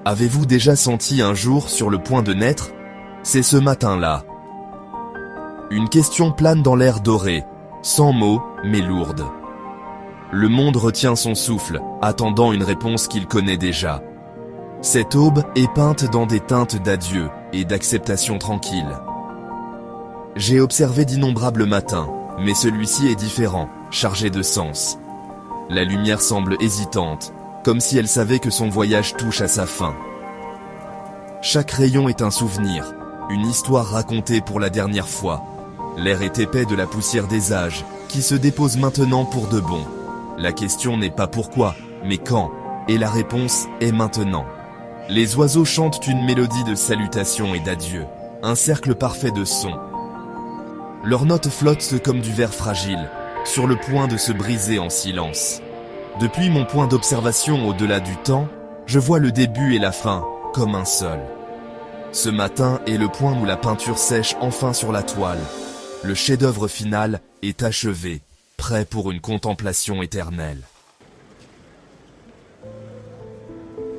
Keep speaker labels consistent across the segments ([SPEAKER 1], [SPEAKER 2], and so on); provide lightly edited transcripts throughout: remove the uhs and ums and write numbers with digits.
[SPEAKER 1] Avez-vous déjà senti un jour sur le point de naître? C'est ce matin-là. Une question plane dans l'air doré, sans mots, mais lourde. Le monde retient son souffle, attendant une réponse qu'il connaît déjà. Cette aube est peinte dans des teintes d'adieu et d'acceptation tranquille. J'ai observé d'innombrables matins, mais celui-ci est différent, chargé de sens. La lumière semble hésitante, comme si elle savait que son voyage touche à sa fin. Chaque rayon est un souvenir, une histoire racontée pour la dernière fois. L'air est épais de la poussière des âges, qui se dépose maintenant pour de bon. La question n'est pas pourquoi, mais quand, et la réponse est maintenant. Les oiseaux chantent une mélodie de salutation et d'adieu, un cercle parfait de sons. Leurs notes flottent comme du verre fragile, sur le point de se briser en silence. Depuis mon point d'observation au-delà du temps, je vois le début et la fin, comme un seul. Ce matin est le point où la peinture sèche enfin sur la toile. Le chef-d'œuvre final est achevé, prêt pour une contemplation éternelle.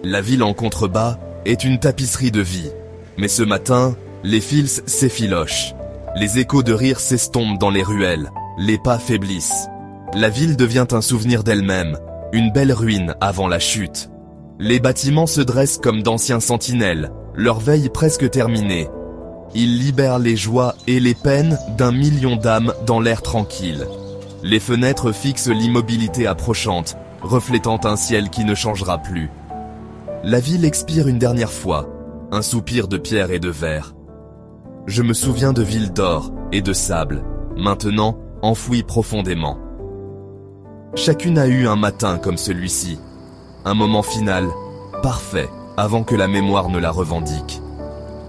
[SPEAKER 1] La ville en contrebas est une tapisserie de vie. Mais ce matin, les fils s'effilochent. Les échos de rire s'estompent dans les ruelles. Les pas faiblissent. La ville devient un souvenir d'elle-même, une belle ruine avant la chute. Les bâtiments se dressent comme d'anciens sentinelles, leur veille presque terminée. Ils libèrent les joies et les peines d'un million d'âmes dans l'air tranquille. Les fenêtres fixent l'immobilité approchante, reflétant un ciel qui ne changera plus. La ville expire une dernière fois, un soupir de pierre et de verre. Je me souviens de villes d'or et de sable, maintenant enfouies profondément. Chacune a eu un matin comme celui-ci, un moment final, parfait, avant que la mémoire ne la revendique.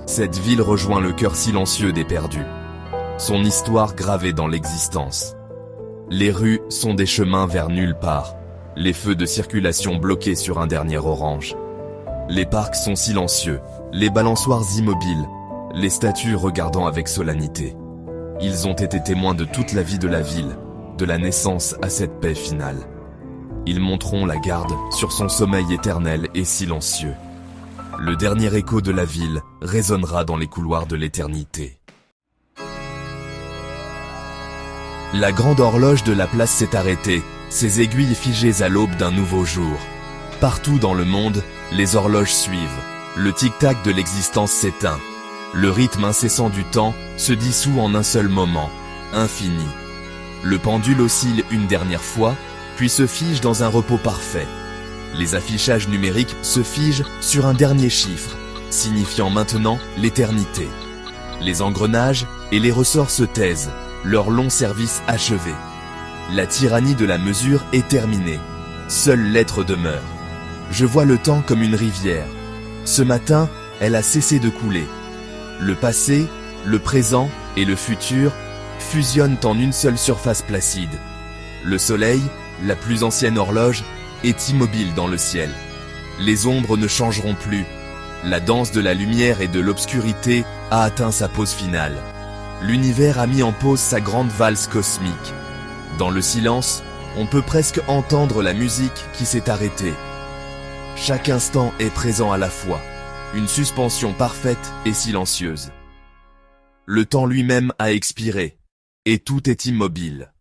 [SPEAKER 1] Cette ville rejoint le cœur silencieux des perdus, son histoire gravée dans l'existence. Les rues sont des chemins vers nulle part, les feux de circulation bloqués sur un dernier orange. Les parcs sont silencieux, les balançoires immobiles, les statues regardant avec solennité. Ils ont été témoins de toute la vie de la ville, de la naissance à cette paix finale. Ils monteront la garde sur son sommeil éternel et silencieux. Le dernier écho de la ville résonnera dans les couloirs de l'éternité. La grande horloge de la place s'est arrêtée, ses aiguilles figées à l'aube d'un nouveau jour. Partout dans le monde, les horloges suivent. Le tic-tac de l'existence s'éteint. Le rythme incessant du temps se dissout en un seul moment, infini. Le pendule oscille une dernière fois, puis se fige dans un repos parfait. Les affichages numériques se figent sur un dernier chiffre, signifiant maintenant l'éternité. Les engrenages et les ressorts se taisent, leur long service achevé. La tyrannie de la mesure est terminée. Seule l'être demeure. Je vois le temps comme une rivière. Ce matin, elle a cessé de couler. Le passé, le présent et le futur fusionnent en une seule surface placide. Le soleil, la plus ancienne horloge, est immobile dans le ciel. Les ombres ne changeront plus. La danse de la lumière et de l'obscurité a atteint sa pause finale. L'univers a mis en pause sa grande valse cosmique. Dans le silence, on peut presque entendre la musique qui s'est arrêtée. Chaque instant est présent à la fois, une suspension parfaite et silencieuse. Le temps lui-même a expiré, et tout est immobile.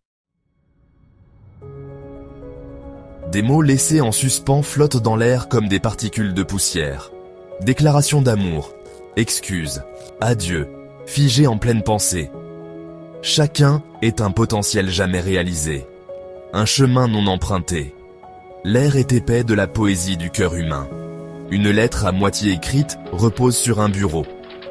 [SPEAKER 1] Des mots laissés en suspens flottent dans l'air comme des particules de poussière. Déclaration d'amour, excuses, adieu, figés en pleine pensée. Chacun est un potentiel jamais réalisé, un chemin non emprunté. L'air est épais de la poésie du cœur humain. Une lettre à moitié écrite repose sur un bureau.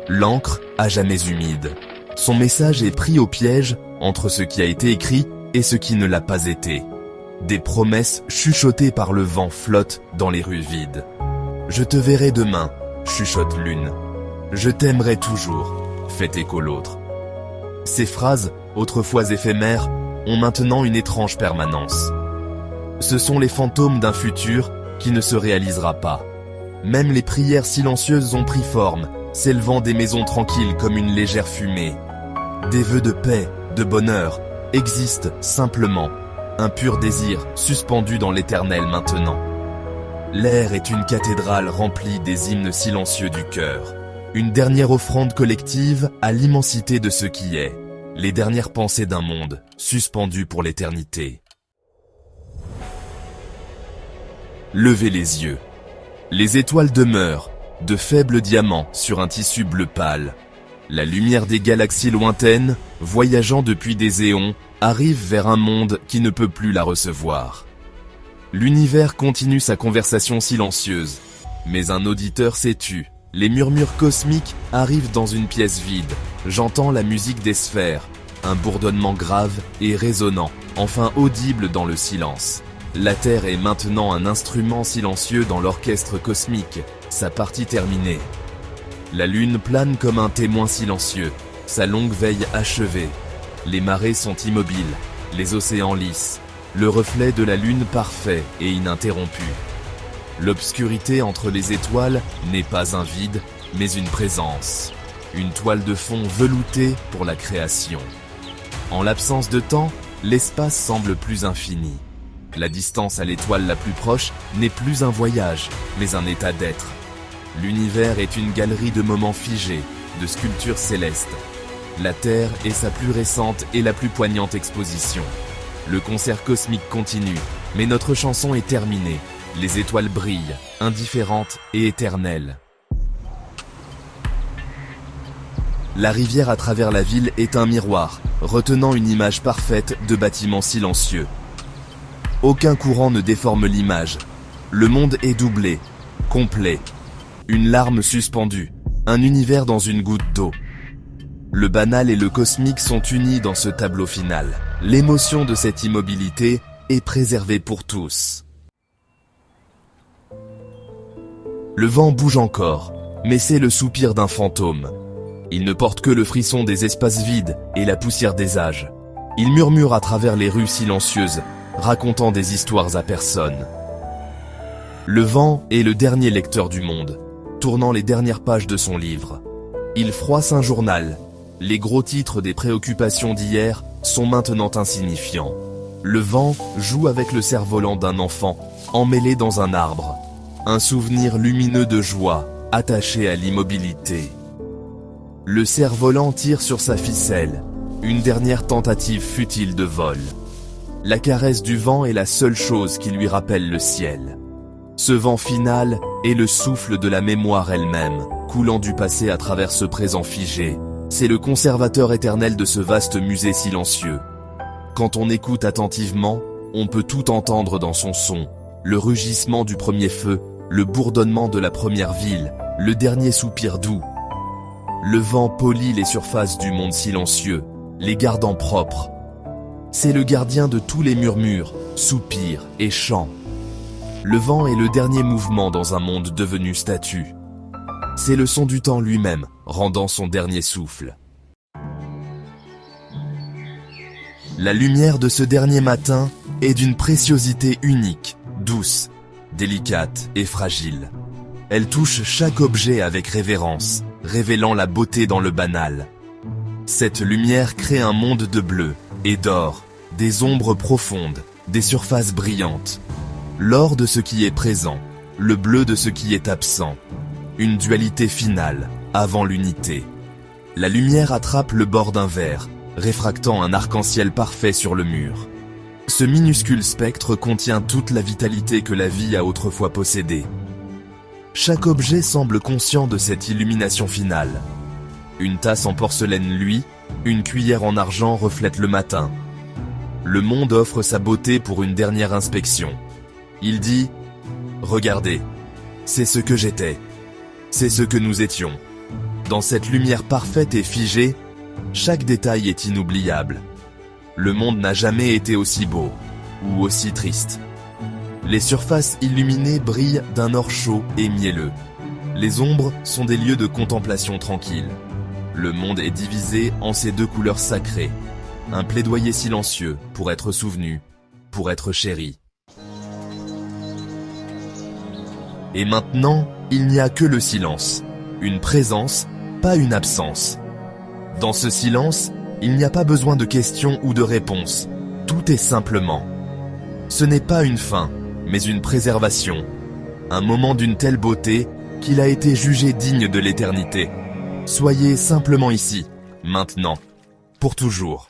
[SPEAKER 1] L'encre à jamais humide. Son message est pris au piège entre ce qui a été écrit et ce qui ne l'a pas été. Des promesses chuchotées par le vent flottent dans les rues vides. Je te verrai demain, chuchote l'une. Je t'aimerai toujours, fait écho l'autre. Ces phrases, autrefois éphémères, ont maintenant une étrange permanence. Ce sont les fantômes d'un futur qui ne se réalisera pas. Même les prières silencieuses ont pris forme, s'élevant des maisons tranquilles comme une légère fumée. Des vœux de paix, de bonheur, existent simplement, un pur désir suspendu dans l'éternel maintenant. L'air est une cathédrale remplie des hymnes silencieux du cœur. Une dernière offrande collective à l'immensité de ce qui est. Les dernières pensées d'un monde, suspendu pour l'éternité. Levez les yeux. Les étoiles demeurent, de faibles diamants sur un tissu bleu pâle. La lumière des galaxies lointaines, voyageant depuis des éons, arrive vers un monde qui ne peut plus la recevoir. L'univers continue sa conversation silencieuse, mais un auditeur s'est tu. Les murmures cosmiques arrivent dans une pièce vide. J'entends la musique des sphères, un bourdonnement grave et résonnant, enfin audible dans le silence. La Terre est maintenant un instrument silencieux dans l'orchestre cosmique, sa partie terminée. La Lune plane comme un témoin silencieux, sa longue veille achevée. Les marées sont immobiles, les océans lisses, le reflet de la Lune parfait et ininterrompu. L'obscurité entre les étoiles n'est pas un vide, mais une présence. Une toile de fond veloutée pour la création. En l'absence de temps, l'espace semble plus infini. La distance à l'étoile la plus proche n'est plus un voyage, mais un état d'être. L'univers est une galerie de moments figés, de sculptures célestes. La Terre est sa plus récente et la plus poignante exposition. Le concert cosmique continue, mais notre chanson est terminée. Les étoiles brillent, indifférentes et éternelles. La rivière à travers la ville est un miroir, retenant une image parfaite de bâtiments silencieux. Aucun courant ne déforme l'image. Le monde est doublé, complet. Une larme suspendue, un univers dans une goutte d'eau. Le banal et le cosmique sont unis dans ce tableau final. L'émotion de cette immobilité est préservée pour tous. Le vent bouge encore, mais c'est le soupir d'un fantôme. Il ne porte que le frisson des espaces vides et la poussière des âges. Il murmure à travers les rues silencieuses, racontant des histoires à personne. Le vent est le dernier lecteur du monde, tournant les dernières pages de son livre. Il froisse un journal. Les gros titres des préoccupations d'hier sont maintenant insignifiants. Le vent joue avec le cerf-volant d'un enfant, emmêlé dans un arbre. Un souvenir lumineux de joie, attaché à l'immobilité. Le cerf-volant tire sur sa ficelle, une dernière tentative futile de vol. La caresse du vent est la seule chose qui lui rappelle le ciel. Ce vent final est le souffle de la mémoire elle-même, coulant du passé à travers ce présent figé. C'est le conservateur éternel de ce vaste musée silencieux. Quand on écoute attentivement, on peut tout entendre dans son son. Le rugissement du premier feu, le bourdonnement de la première ville, le dernier soupir doux. Le vent polit les surfaces du monde silencieux, les gardant propres. C'est le gardien de tous les murmures, soupirs et chants. Le vent est le dernier mouvement dans un monde devenu statue. C'est le son du temps lui-même, rendant son dernier souffle. La lumière de ce dernier matin est d'une préciosité unique, douce, délicate et fragile. Elle touche chaque objet avec révérence, révélant la beauté dans le banal. Cette lumière crée un monde de bleu et d'or, des ombres profondes, des surfaces brillantes. L'or de ce qui est présent, le bleu de ce qui est absent. Une dualité finale, avant l'unité. La lumière attrape le bord d'un verre, réfractant un arc-en-ciel parfait sur le mur. Ce minuscule spectre contient toute la vitalité que la vie a autrefois possédée. Chaque objet semble conscient de cette illumination finale. Une tasse en porcelaine luit, une cuillère en argent reflète le matin. Le monde offre sa beauté pour une dernière inspection. Il dit « Regardez, c'est ce que j'étais, c'est ce que nous étions. » Dans cette lumière parfaite et figée, chaque détail est inoubliable. Le monde n'a jamais été aussi beau, ou aussi triste. Les surfaces illuminées brillent d'un or chaud et mielleux. Les ombres sont des lieux de contemplation tranquille. Le monde est divisé en ces deux couleurs sacrées. Un plaidoyer silencieux pour être souvenu, pour être chéri. Et maintenant, il n'y a que le silence. Une présence, pas une absence. Dans ce silence, il n'y a pas besoin de questions ou de réponses. Tout est simplement. Ce n'est pas une fin, mais une préservation. Un moment d'une telle beauté qu'il a été jugé digne de l'éternité. Soyez simplement ici, maintenant, pour toujours.